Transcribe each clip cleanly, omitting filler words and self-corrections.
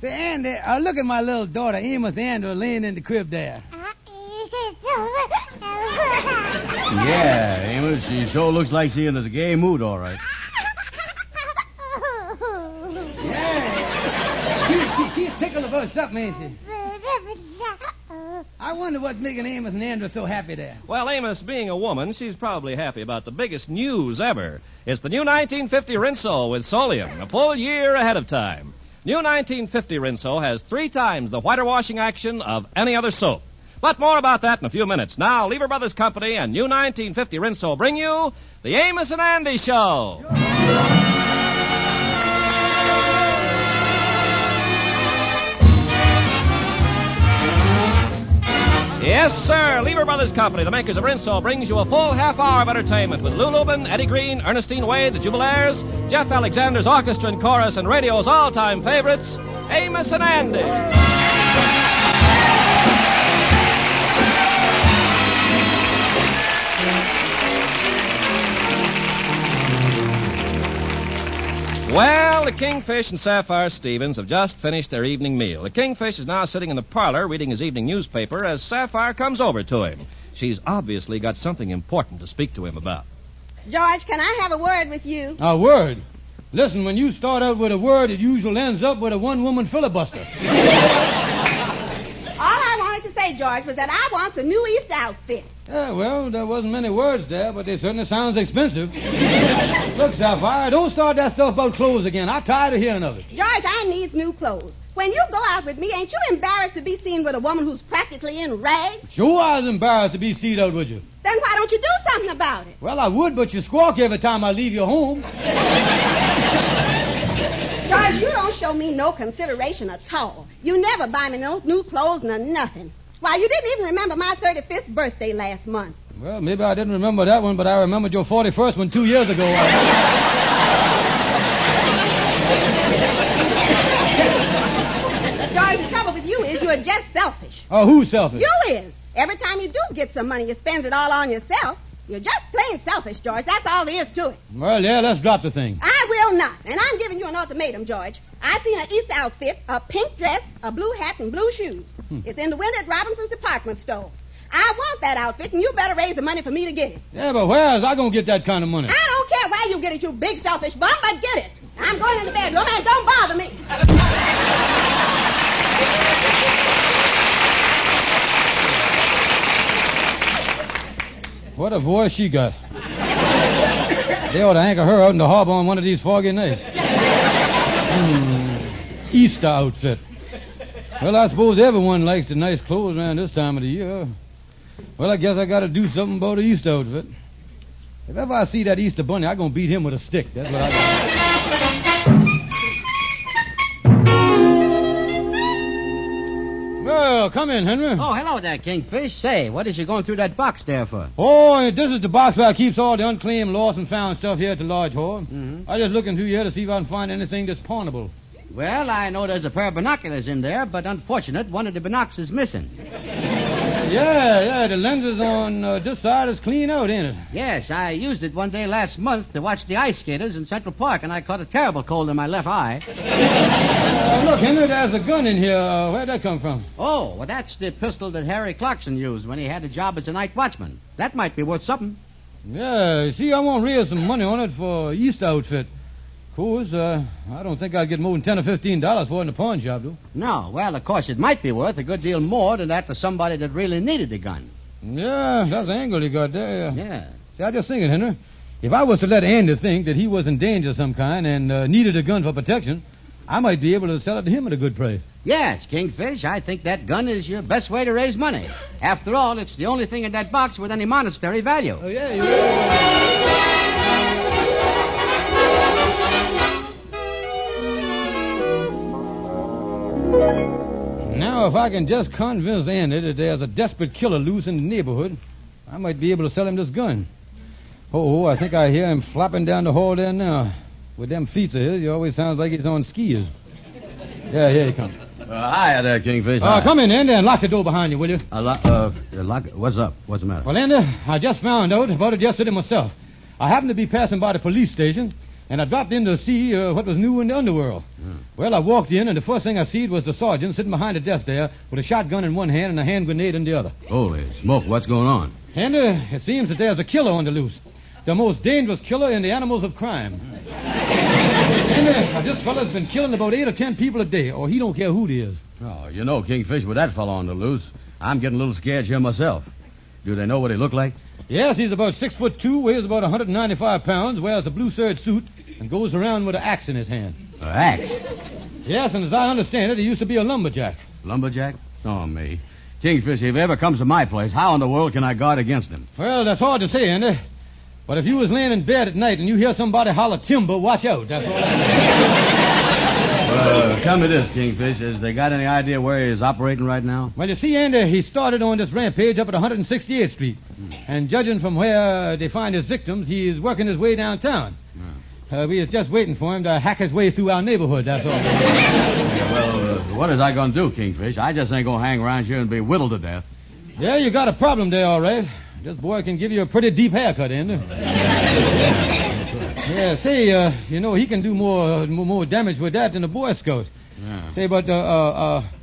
Say, Andy, look at my little daughter, Amos Andrew, laying in the crib there. Yeah, Amos, she sure looks like she in a gay mood, all right. Yeah. She's tickled about something, ain't she? I wonder what's making Amos and Andrew so happy there. Well, Amos, being a woman, she's probably happy about the biggest news ever. It's the new 1950 Rinso with Solium, a full year ahead of time. New 1950 Rinso has 3 times the whiter washing action of any other soap. But more about that in a few minutes. Now, Lever Brothers Company and New 1950 Rinso bring you the Amos and Andy Show. Yes, sir. Lever Brothers Company, the makers of Rinso, brings you a full half hour of entertainment with Lou Lubin, Eddie Green, Ernestine Wade, the Jubilaires, Jeff Alexander's orchestra and chorus, and radio's all-time favorites, Amos and Andy. Well, the Kingfish and Sapphire Stevens have just finished their evening meal. The Kingfish is now sitting in the parlor reading his evening newspaper as Sapphire comes over to him. She's obviously got something important to speak to him about. George, can I have a word with you? A word? Listen, when you start out with a word, it usually ends up with a one-woman filibuster. All I wanted to say, George, was that I want a new East outfit. Yeah, well, there wasn't many words there, but it certainly sounds expensive. Look, Sapphire, don't start that stuff about clothes again. I'm tired of hearing of it. George, I needs new clothes. When you go out with me, ain't you embarrassed to be seen with a woman who's practically in rags? Sure I was embarrassed to be seen out with you. Then why don't you do something about it? Well, I would, but you squawk every time I leave your home. George, you don't show me no consideration at all. You never buy me no new clothes nor nothing. Why, you didn't even remember my 35th birthday last month. Well, maybe I didn't remember that one, but I remembered your 41st one 2 years ago. George, the trouble with you is you're just selfish. Oh, who's selfish? You is. Every time you do get some money, you spend it all on yourself. You're just plain selfish, George. That's all there is to it. Well, yeah, let's drop the thing. I will not. And I'm giving you an ultimatum, George. I seen an East outfit, a pink dress, a blue hat, and blue shoes. It's in the window at Robinson's department store. I want that outfit, and you better raise the money for me to get it. Yeah, but where is I going to get that kind of money? I don't care where you get it, you big selfish bum, but get it. I'm going in the bedroom, and don't bother me. What a voice she got. They ought to anchor her out in the harbor on one of these foggy nights. Easter outfit. Well, I suppose everyone likes the nice clothes around this time of the year. Well, I guess I got to do something about the Easter outfit. If ever I see that Easter bunny, I'm going to beat him with a stick. That's what I got. Well, come in, Henry. Oh, hello there, Kingfish. Say, what is you going through that box there for? Oh, this is the box where I keeps all the unclaimed, lost, and found stuff here at the lodge hall. Mm-hmm. I just looking through here to see if I can find anything that's pawnable. Well, I know there's a pair of binoculars in there, but unfortunate, one of the binocs is missing. Yeah, the lenses on this side is clean out, ain't it? Yes, I used it one day last month to watch the ice skaters in Central Park, and I caught a terrible cold in my left eye. Look, Henry, there's a gun in here. Where'd that come from? Oh, well, that's the pistol that Harry Clarkson used when he had a job as a night watchman. That might be worth something. Yeah, see, I want to raise some money on it for Easter outfit. Of course, I don't think I'd get more than $10 or $15 for it in the pawn shop, though. No, well, of course, it might be worth a good deal more than that to somebody that really needed the gun. Yeah, that's the angle you got there. Yeah. See, I just thinking, Henry, if I was to let Andy think that he was in danger of some kind and needed a gun for protection, I might be able to sell it to him at a good price. Yes, Kingfish, I think that gun is your best way to raise money. After all, it's the only thing in that box with any monetary value. Oh, yeah, you're right. Now, if I can just convince Andy that there's a desperate killer loose in the neighborhood, I might be able to sell him this gun. Oh, I think I hear him flopping down the hall there now. With them feet of his, he always sounds like he's on skis. Yeah, here he comes. Hiya there, Kingfish. Come in, Andy, and lock the door behind you, will you? What's up? What's the matter? Well, Andy, I just found out about it yesterday myself. I happened to be passing by the police station and I dropped in to see what was new in the underworld. Well, I walked in, and the first thing I seen was the sergeant sitting behind the desk there with a shotgun in one hand and a hand grenade in the other. Holy smoke, what's going on? And it seems that there's a killer on the loose. The most dangerous killer in the animals of crime. And this fella's been killing about 8 or 10 people a day, or he don't care who it is. Oh, you know, Kingfish, with that fellow on the loose, I'm getting a little scared here myself. Do they know what he looked like? Yes, he's about 6'2", weighs about 195 pounds, wears a blue serge suit, and goes around with an axe in his hand. An axe? Yes, and as I understand it, he used to be a lumberjack. Lumberjack? Oh, me. Kingfish, if he ever comes to my place, how in the world can I guard against him? Well, that's hard to say, Andy. But if you was laying in bed at night and you hear somebody holler timber, watch out. That's all I say. Tell me this, Kingfish. Has they got any idea where he is operating right now? Well, you see, Andy, he started on this rampage up at 168th Street. And judging from where they find his victims, he is working his way downtown. We is just waiting for him to hack his way through our neighborhood, that's all. What is I going to do, Kingfish? I just ain't going to hang around here and be whittled to death. Yeah, you got a problem there, all right. This boy can give you a pretty deep haircut, Andy. Yeah, say, he can do more damage with that than a Boy Scout. Yeah. Say, but,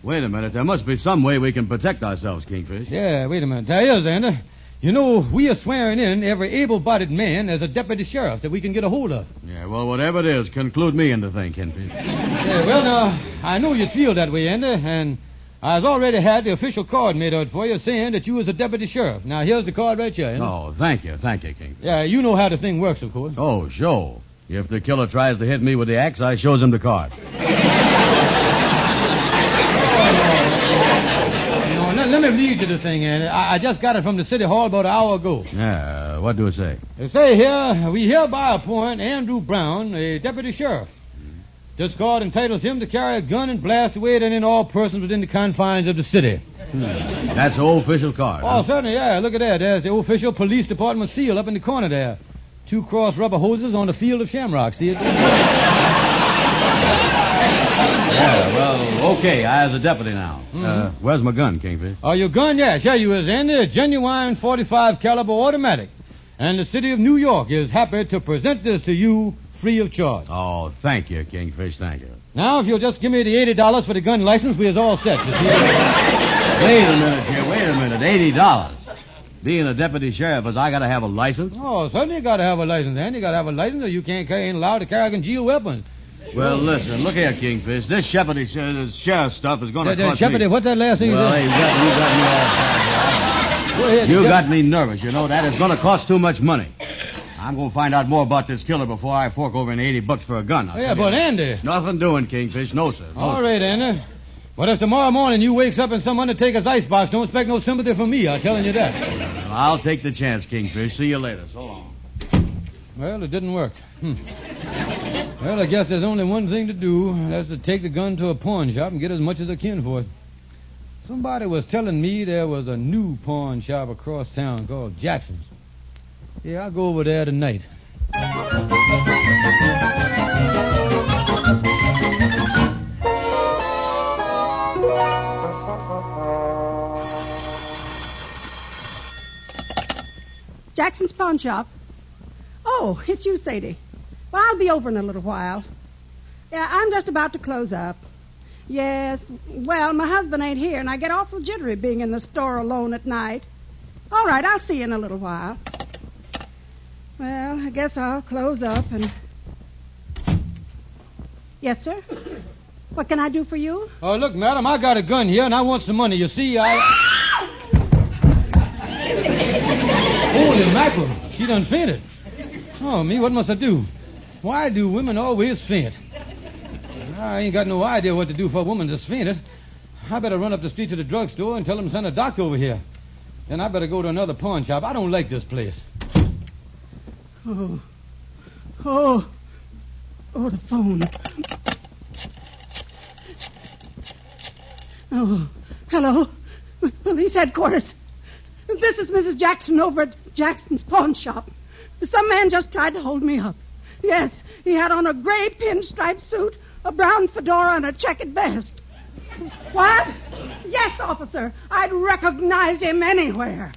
Wait a minute. There must be some way we can protect ourselves, Kingfish. Yeah, wait a minute. There is, Andy. You know, we are swearing in every able-bodied man as a deputy sheriff that we can get a hold of. Yeah, well, whatever it is, conclude me in the thing, Kingfish. Yeah, well, now, I know you feel that way, Andy, and I've already had the official card made out for you saying that you was a deputy sheriff. Now, here's the card right here, Andy. Oh, thank you, Kingfish. Yeah, you know how the thing works, of course. Oh, sure. If the killer tries to hit me with the axe, I shows him the card. Let me read you the thing, Andy. I just got it from the city hall about an hour ago. Yeah, what do it say? It say here, we hereby appoint Andrew Brown a deputy sheriff. This card entitles him to carry a gun and blast away at any and all persons within the confines of the city. That's the old official card. Oh, certainly, yeah. Look at that. There's the official police department seal up in the corner there. 2 cross rubber hoses on the field of shamrock. See it? Yeah, well, okay. I was a deputy now. Where's my gun, Kingfish? Oh, your gun? Yes, yeah, you is, Andy. A genuine .45 caliber automatic. And the city of New York is happy to present this to you free of charge. Oh, thank you, Kingfish. Thank you. Now, if you'll just give me the $80 for the gun license, we is all set. You see? Wait a minute, $80. Being a deputy sheriff, I got to have a license? Oh, certainly you got to have a license, Andy. You got to have a license or you ain't allowed to carry concealed weapons. Well, listen, look here, Kingfish. This sheriff stuff is going to cost me... What's that last thing you said? You got me nervous, you know. That is going to cost too much money. I'm going to find out more about this killer before I fork over an $80 for a gun. But Andy... Nothing doing, Kingfish. No, sir. All right, Andy. But if tomorrow morning you wakes up in some undertaker's icebox, don't expect no sympathy from me, I'm telling you that. Well, I'll take the chance, Kingfish. See you later. So long. Well, it didn't work. Well, I guess there's only one thing to do. That's to take the gun to a pawn shop and get as much as I can for it. Somebody was telling me there was a new pawn shop across town called Jackson's. Yeah, I'll go over there tonight. Jackson's pawn shop. Oh, it's you, Sadie. Well, I'll be over in a little while. Yeah, I'm just about to close up. Yes, well, my husband ain't here, and I get awful jittery being in the store alone at night. All right, I'll see you in a little while. Well, I guess I'll close up and... Yes, sir? What can I do for you? Oh, look, madam, I got a gun here, and I want some money. You see, Holy mackerel, she done fainted. Oh, me, what must I do? Why do women always faint? I ain't got no idea what to do for a woman that's fainted. I better run up the street to the drugstore and tell them to send a doctor over here. Then I better go to another pawn shop. I don't like this place. Oh, the phone. Oh, hello. Police headquarters. This is Mrs. Jackson over at Jackson's pawn shop. Some man just tried to hold me up. Yes, he had on a gray pinstripe suit, a brown fedora, and a checkered vest. What? Yes, officer. I'd recognize him anywhere.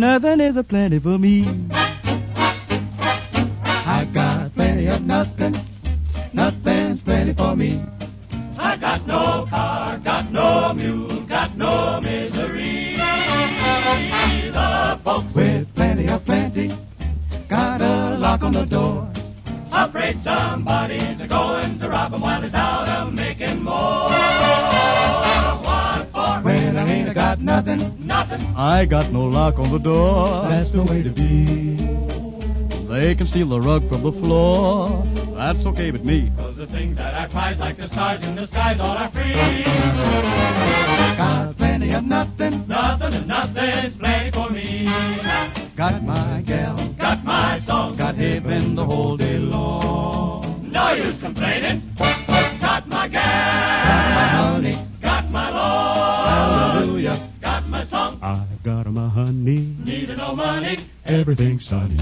nothing is a plenty for me. I got plenty of nothing. Nothing's plenty for me. I got no car, got no mule, got no misery. The folks With plenty of plenty, got a lock on the door. afraid somebody's going to rob 'em while he's out of making more. What for? When I ain't got nothing, Nothing. I got no lock on the door. That's the way to be. They can steal the rug from the floor. That's okay with me. 'Cause the things that I prize, like the stars in the skies, all are free. Got plenty of nothing. Nothing and nothing's plenty for me. Got my gal. Got my song. Got heaven the whole day long. No use complaining. Got my gal. Got my honey. Got my Lord. Hallelujah. Got my song. I got my honey. Needed no money. Everything's sunny.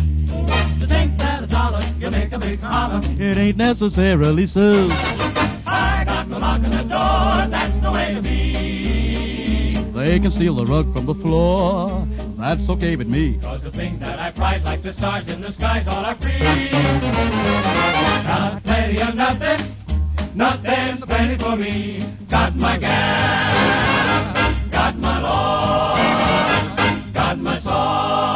To think that $1 can make a big holler. It ain't necessarily so. I got no lock on the door. That's the way to be. They can steal the rug from the floor. That's okay with me. 'Cause the things that I prize, like the stars in the skies, all are free. Got plenty of nothing. Nothing's plenty for me. Got my gal. Got my Lord. Got my song.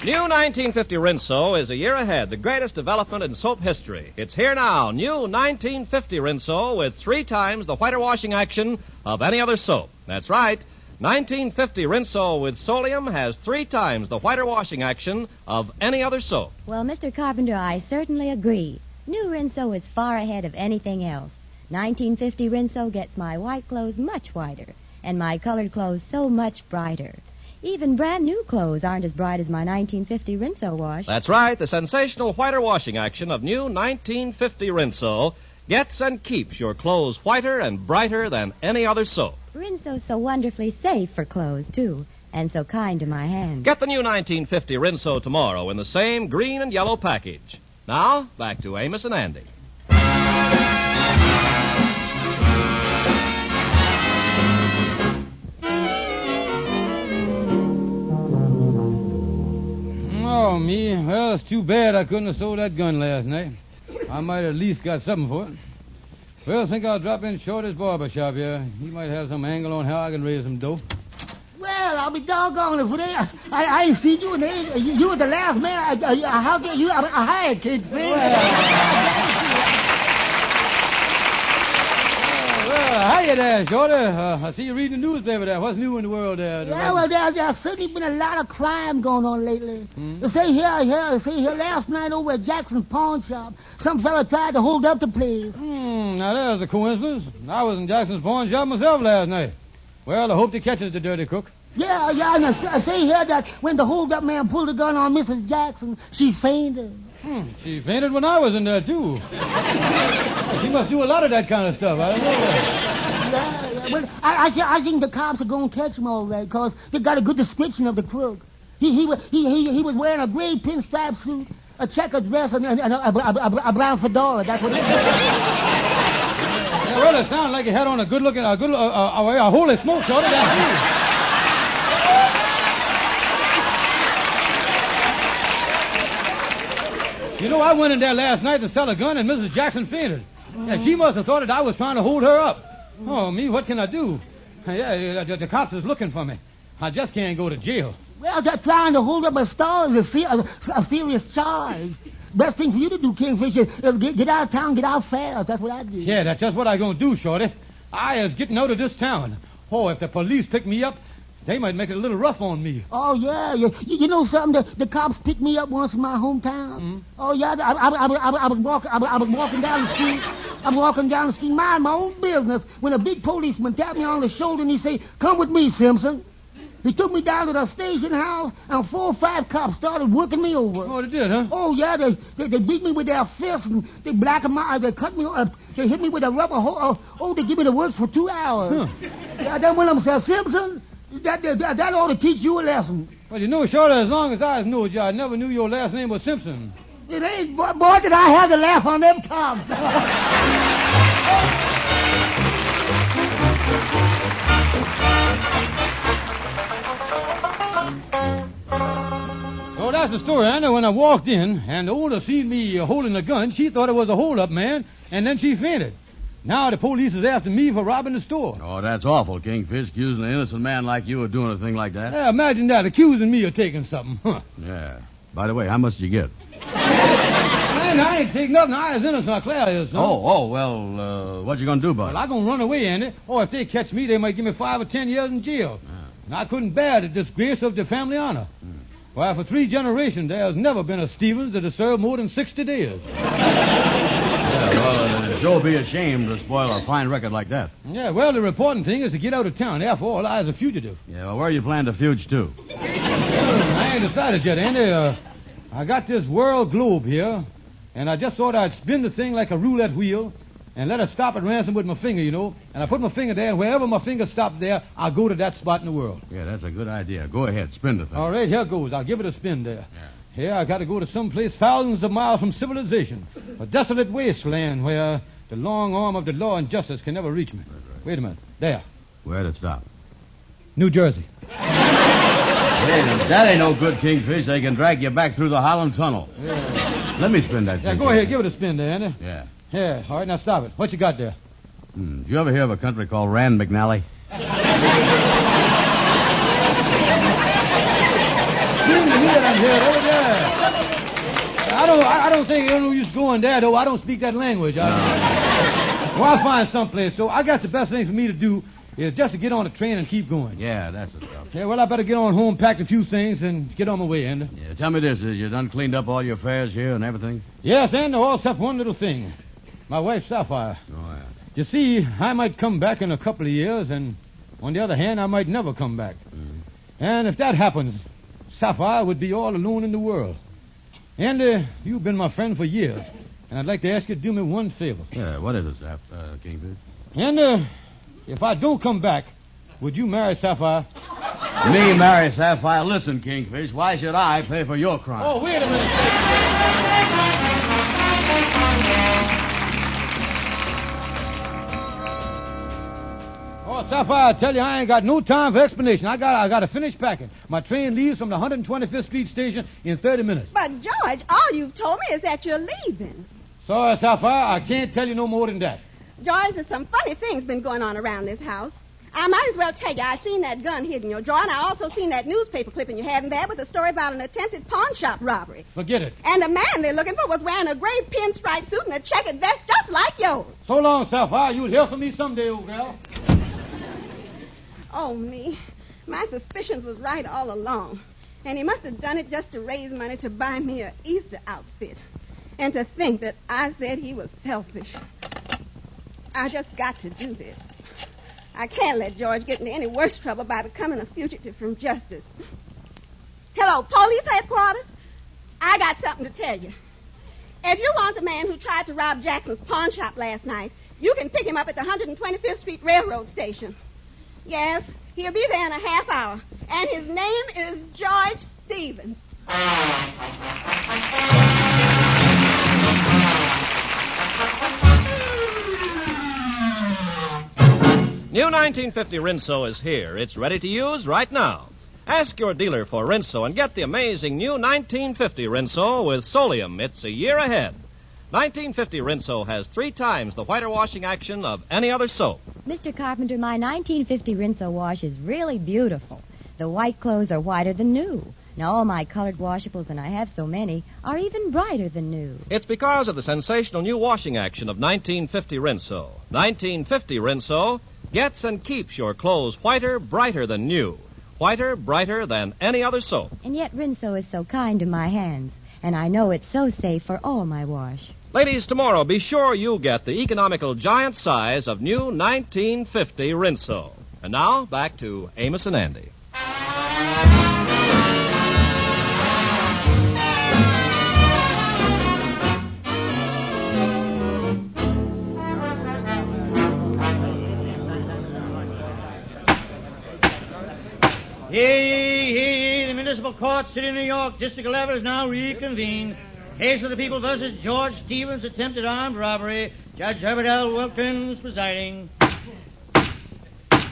New 1950 Rinso is a year ahead, the greatest development in soap history. It's here now, new 1950 Rinso with 3 times the whiter washing action of any other soap. That's right, 1950 Rinso with Solium has 3 times the whiter washing action of any other soap. Well, Mr. Carpenter, I certainly agree. New Rinso is far ahead of anything else. 1950 Rinso gets my white clothes much whiter, and my colored clothes so much brighter. Even brand new clothes aren't as bright as my 1950 Rinso wash. That's right, the sensational whiter washing action of new 1950 Rinso gets and keeps your clothes whiter and brighter than any other soap. Rinso's so wonderfully safe for clothes, too, and so kind to my hands. Get the new 1950 Rinso tomorrow in the same green and yellow package. Now, back to Amos and Andy. Oh, me. Well, it's too bad I couldn't have sold that gun last night. I might have at least got something for it. Well, I think I'll drop in Shorty's barber shop here. He might have some angle on how I can raise some dough. Well, I'll be doggone if I ain't seen you, and you were the last man. How can you? I hired kids. Well, hiya there, Shorty. I see you reading the newspaper there. What's new in the world there? Yeah, well, there's certainly been a lot of crime going on lately. Say here, last night over at Jackson's pawn shop, some fella tried to hold up the place. Now there's a coincidence. I was in Jackson's pawn shop myself last night. Well, I hope he catches the dirty cook. Yeah, and I say here that when the hold-up man pulled the gun on Mrs. Jackson, she fainted. She fainted when I was in there, too. She must do a lot of that kind of stuff. I don't know that. Yeah. Well, I think the cops are going to catch him all right, because they got a good description of the crook. He was wearing a gray pinstripe suit, a checkered dress, and a brown fedora. That's what he was. Yeah, well, it sounded like he had on a good-looking, holy smoke, Shorty, that's me. You know, I went in there last night to sell a gun, and Mrs. Jackson fainted. Yeah, she must have thought that I was trying to hold her up. Oh, me, what can I do? Yeah, the cops is looking for me. I just can't go to jail. Well, they're trying to hold up a store is a serious charge. Best thing for you to do, Kingfish, is get out of town, get out fast. That's what I do. Yeah, that's just what I'm going to do, Shorty. I is getting out of this town. Oh, if the police pick me up, they might make it a little rough on me. Oh, yeah. You know something? The cops picked me up once in my hometown. Oh, yeah. I was walking down the street. I'm walking down the street, minding my own business, when a big policeman tapped me on the shoulder and he said, "Come with me, Simpson." He took me down to the station house, and 4 or 5 cops started working me over. Oh, they did, huh? Oh, yeah. They beat me with their fists, and they blacked my eyes. They cut me up. They hit me with a rubber hose. They give me the works for 2 hours. Huh. Yeah, then one of them said, "Simpson, that ought to teach you a lesson." Well, you know, Shorty, as long as I know you, I never knew your last name was Simpson. It ain't, boy, did I have to laugh on them toms. So that's the story. I know when I walked in, and the owner seen me holding a gun, she thought it was a hold-up man, and then she fainted. Now the police is after me for robbing the store. Oh, that's awful, Kingfish, accusing an innocent man like you of doing a thing like that. Yeah, imagine that, accusing me of taking something. Huh. Yeah. By the way, how much did you get? Man, I ain't take nothing. I as innocent as Claire is, son. Well, what you gonna do about it? Well, I'm gonna run away, Andy. Or if they catch me, they might give me 5 or 10 years in jail. And I couldn't bear the disgrace of the family honor. Why, for 3 generations, there's never been a Stevens that has served more than 60 days. Yeah, well, it'd sure be a shame to spoil a fine record like that. Yeah, well, the important thing is to get out of town. After all, I was a fugitive. Yeah, well, where you plan to fuge to? I ain't decided yet, Andy. I got this world globe here, and I just thought I'd spin the thing like a roulette wheel and let it stop at ransom with my finger, you know. And I put my finger there, and wherever my finger stopped there, I'll go to that spot in the world. Yeah, that's a good idea. Go ahead, spin the thing. All right, here goes. I'll give it a spin there. Yeah. Here, I got to go to some place thousands of miles from civilization, a desolate wasteland where the long arm of the law and justice can never reach me. Right. Wait a minute. There. Where'd it stop? New Jersey. Hey, that ain't no good, Kingfish. They can drag you back through the Harlem Tunnel. Yeah. Let me spin that thing. Yeah, go ahead. Give it a spin there, Andy. Yeah. Yeah. All right, now stop it. What you got there? Did you ever hear of a country called Rand McNally? Seems to me that I'm here, though, yeah. I don't think there's no use going there, though. I don't speak that language. Well, I'll find someplace, though. I guess the best thing for me to do is just to get on the train and keep going. Yeah, that's the stuff. Yeah, well, I better get on home, pack a few things, and get on my way, Andy. Yeah, tell me this. Is you done cleaned up all your affairs here and everything? Yes, Andy, all except one little thing. My wife, Sapphire. Oh, yeah. You see, I might come back in a couple of years, and on the other hand, I might never come back. And if that happens, Sapphire would be all alone in the world. Andy, you've been my friend for years, and I'd like to ask you to do me one favor. Yeah, what is it, Kingfish? Andy, if I don't come back, would you marry Sapphire? Me marry Sapphire? Listen, Kingfish, why should I pay for your crime? Oh, wait a minute. Oh, Sapphire, I tell you, I ain't got no time for explanation. I got to finish packing. My train leaves from the 125th Street station in 30 minutes. But, George, all you've told me is that you're leaving. Sorry, Sapphire, I can't tell you no more than that. George, there's some funny things been going on around this house. I might as well tell you, I seen that gun hid in your drawer, and I also seen that newspaper clipping you had in there with a story about an attempted pawn shop robbery. Forget it. And the man they're looking for was wearing a gray pinstripe suit and a checkered vest just like yours. So long, Sapphire. You'll hear from me someday, old gal. Oh, me. My suspicions was right all along. And he must have done it just to raise money to buy me an Easter outfit. And to think that I said he was selfish. I just got to do this. I can't let George get into any worse trouble by becoming a fugitive from justice. Hello, police headquarters? I got something to tell you. If you want the man who tried to rob Jackson's pawn shop last night, you can pick him up at the 125th Street Railroad Station. Yes, he'll be there in a half hour. And his name is George Stevens. New 1950 Rinso is here. It's ready to use right now. Ask your dealer for Rinso and get the amazing new 1950 Rinso with Solium. It's a year ahead. 1950 Rinso has 3 times the whiter washing action of any other soap. Mr. Carpenter, my 1950 Rinso wash is really beautiful. The white clothes are whiter than new. Now, all my colored washables, and I have so many, are even brighter than new. It's because of the sensational new washing action of 1950 Rinso. 1950 Rinso gets and keeps your clothes whiter, brighter than new. Whiter, brighter than any other soap. And yet Rinso is so kind to my hands, and I know it's so safe for all my wash. Ladies, tomorrow, be sure you get the economical giant size of new 1950 Rinso. And now, back to Amos and Andy. Hey, let me Municipal Court, City of New York, District 11 is now reconvened. Case of the People versus George Stevens, attempted armed robbery. Judge Herbert L. Wilkins presiding.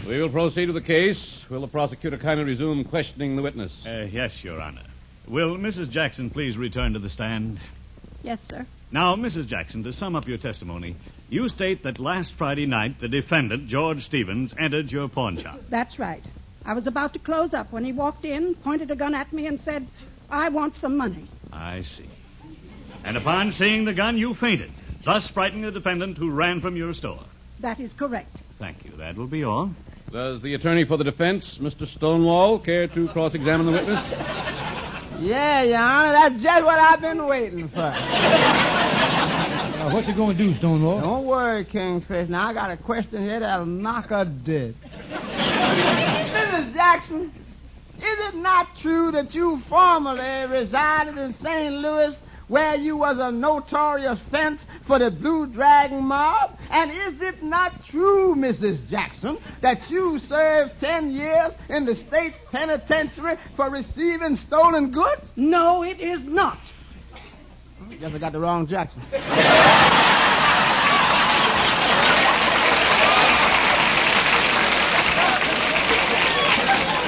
We will proceed with the case. Will the prosecutor kindly resume questioning the witness? Yes, Your Honor. Will Mrs. Jackson please return to the stand? Yes, sir. Now, Mrs. Jackson, to sum up your testimony, you state that last Friday night the defendant, George Stevens, entered your pawn shop. That's right. I was about to close up when he walked in, pointed a gun at me, and said, "I want some money." I see. And upon seeing the gun, you fainted, thus frightening the defendant who ran from your store. That is correct. Thank you. That will be all. Does the attorney for the defense, Mr. Stonewall, care to cross-examine the witness? Yeah, Your Honor, that's just what I've been waiting for. What you gonna do, Stonewall? Don't worry, Kingfish. Now, I got a question here that'll knock her dead. Mrs. Jackson, is it not true that you formerly resided in St. Louis, where you was a notorious fence for the Blue Dragon mob? And is it not true, Mrs. Jackson, that you served 10 years in the state penitentiary for receiving stolen goods? No, it is not. Guess I got the wrong Jackson.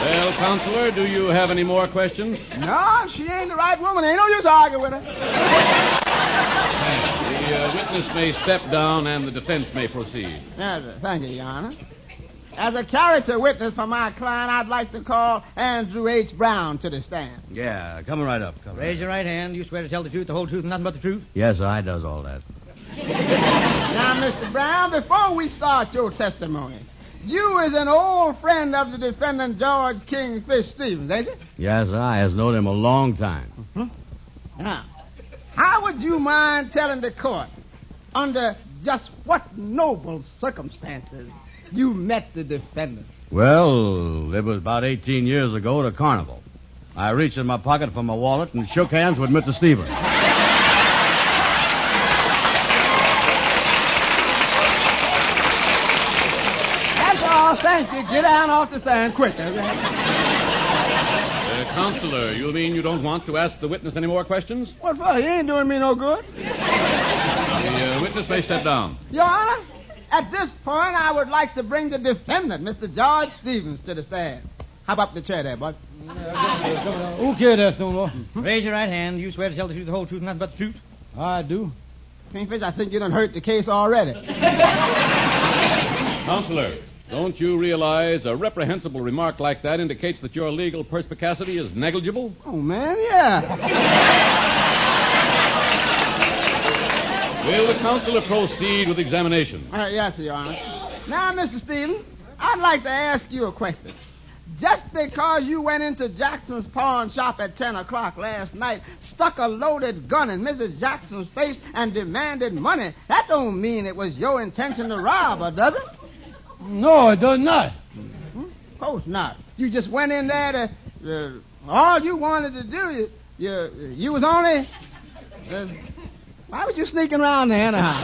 Well, Counselor, do you have any more questions? No, she ain't the right woman. Ain't no use arguing with her. The witness may step down and the defense may proceed. Yes, sir. Thank you, Your Honor. As a character witness for my client, I'd like to call Andrew H. Brown to the stand. Yeah, coming right up. Raise your right hand. You swear to tell the truth, the whole truth, and nothing but the truth? Yes, I does all that. Now, Mr. Brown, before we start your testimony, you is an old friend of the defendant George Kingfish Stevens, ain't you? Yes, I has known him a long time. Now, how would you mind telling the court under just what noble circumstances you met the defendant? Well, it was about 18 years ago at a carnival. I reached in my pocket for my wallet and shook hands with Mr. Stevens. That's all. Thank you. Get down off the stand quick. Counselor, you mean you don't want to ask the witness any more questions? What for? He ain't doing me no good. The witness may step down. Your Honor, at this point, I would like to bring the defendant, Mr. George Stevens, to the stand. Hop up the chair there, bud. Okay there, Stonewall. Raise your right hand. You swear to tell the truth, the whole truth, and nothing but the truth? I do. Kingfish, I think you done hurt the case already. Counselor, don't you realize a reprehensible remark like that indicates that your legal perspicacity is negligible? Oh, man, yeah. Will the counselor proceed with examination? Yes, Your Honor. Now, Mr. Stevens, I'd like to ask you a question. Just because you went into Jackson's pawn shop at 10 o'clock last night, stuck a loaded gun in Mrs. Jackson's face, and demanded money, that don't mean it was your intention to rob her, does it? No, it does not. Of course not. You just went in there to... all you wanted to do, you was only... why was you sneaking around there anyhow?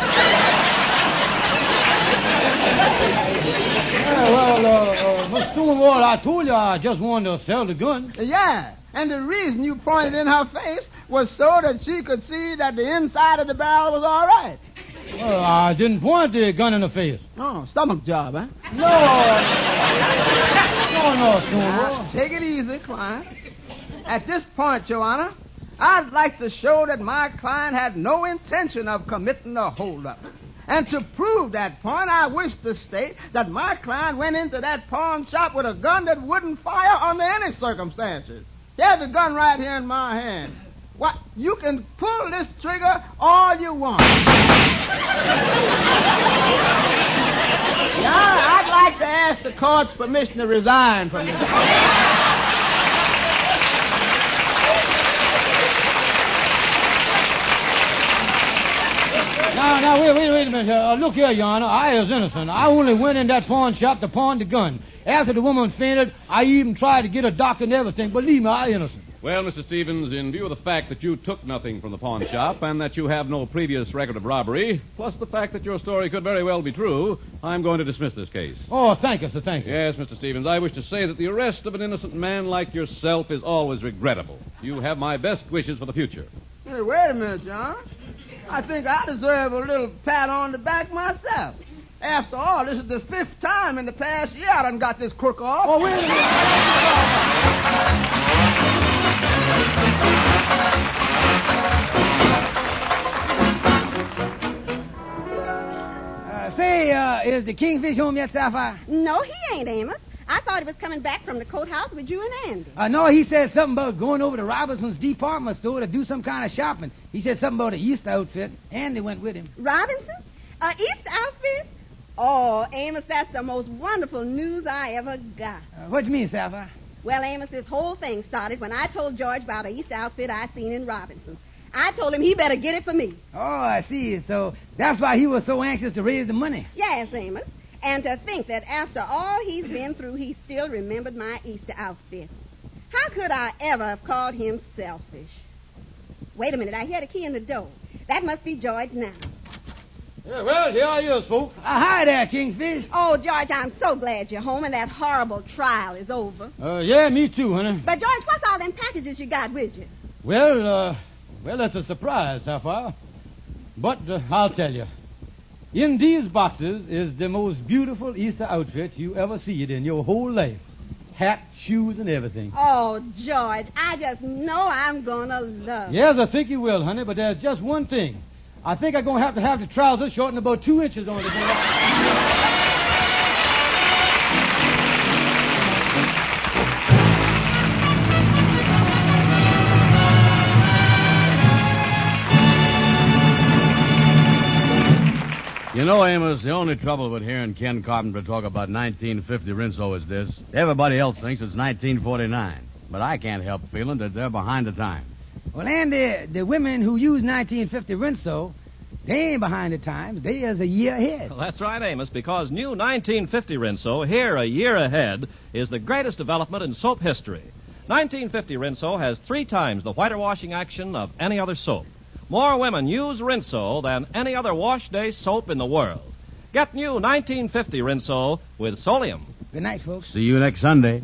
Mr. Stonewall, I told you I just wanted to sell the gun. Yeah, and the reason you pointed in her face was so that she could see that the inside of the barrel was all right. Well, I didn't point the gun in the face. Oh, stomach job, huh? No, Stonewall. Take it easy, client. At this point, Your Honor, I'd like to show that my client had no intention of committing a holdup. And to prove that point, I wish to state that my client went into that pawn shop with a gun that wouldn't fire under any circumstances. Here's the gun right here in my hand. What? You can pull this trigger all you want. Yeah, I'd like to ask the court's permission to resign from this. Now, wait a minute. Look here, Your Honor. I is innocent. I only went in that pawn shop to pawn the gun. After the woman fainted, I even tried to get a doctor and everything. Believe me, I innocent. Well, Mr. Stevens, in view of the fact that you took nothing from the pawn shop and that you have no previous record of robbery, plus the fact that your story could very well be true, I'm going to dismiss this case. Oh, thank you, sir, thank you. Yes, Mr. Stevens, I wish to say that the arrest of an innocent man like yourself is always regrettable. You have my best wishes for the future. Hey, wait a minute, John. I think I deserve a little pat on the back myself. After all, this is the 5th time in the past year I done got this crook off. Oh, wait a minute. Is the Kingfish home yet, Sapphire? No, he ain't, Amos. I thought he was coming back from the courthouse with you and Andy. No, he said something about going over to Robinson's department store to do some kind of shopping. He said something about an Easter outfit. Andy went with him. Robinson? Easter outfit? Oh, Amos, that's the most wonderful news I ever got. What do you mean, Sapphire? Well, Amos, this whole thing started when I told George about an Easter outfit I seen in Robinson. I told him he better get it for me. Oh, I see. So that's why he was so anxious to raise the money. Yes, Amos. And to think that after all he's been through, he still remembered my Easter outfit. How could I ever have called him selfish? Wait a minute, I hear the key in the door. That must be George now. Yeah, well, here I is, folks. Hi there, Kingfish. Oh, George, I'm so glad you're home and that horrible trial is over. Yeah, me too, honey. But, George, what's all them packages you got with you? Well, that's a surprise, Sapphire. But I'll tell you. In these boxes is the most beautiful Easter outfit you ever see it in your whole life. Hat, shoes, and everything. Oh, George, I just know I'm gonna love it. Yes, I think you will, honey, but there's just one thing. I think I'm going to have the trousers shortened about 2 inches on the You know, Amos, the only trouble with hearing Ken Carpenter talk about 1950 Rinso is this. Everybody else thinks it's 1949. But I can't help feeling that they're behind the times. Well, Andy, the women who use 1950 Rinso, they ain't behind the times. They is a year ahead. Well, that's right, Amos, because new 1950 Rinso, here a year ahead, is the greatest development in soap history. 1950 Rinso has 3 times the whiter washing action of any other soap. More women use Rinso than any other wash day soap in the world. Get new 1950 Rinso with Solium. Good night, folks. See you next Sunday.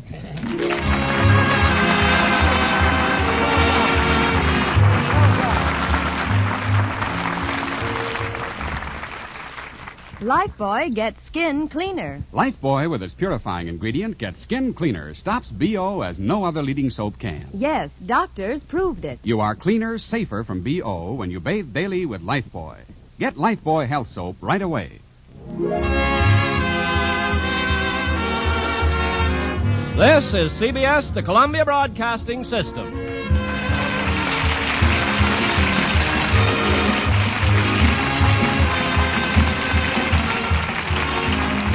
Lifebuoy gets skin cleaner. Lifebuoy, with its purifying ingredient, gets skin cleaner, stops BO as no other leading soap can. Yes, doctors proved it. You are cleaner, safer from BO when you bathe daily with Lifebuoy. Get Lifebuoy Health Soap right away. This is CBS, the Columbia Broadcasting System.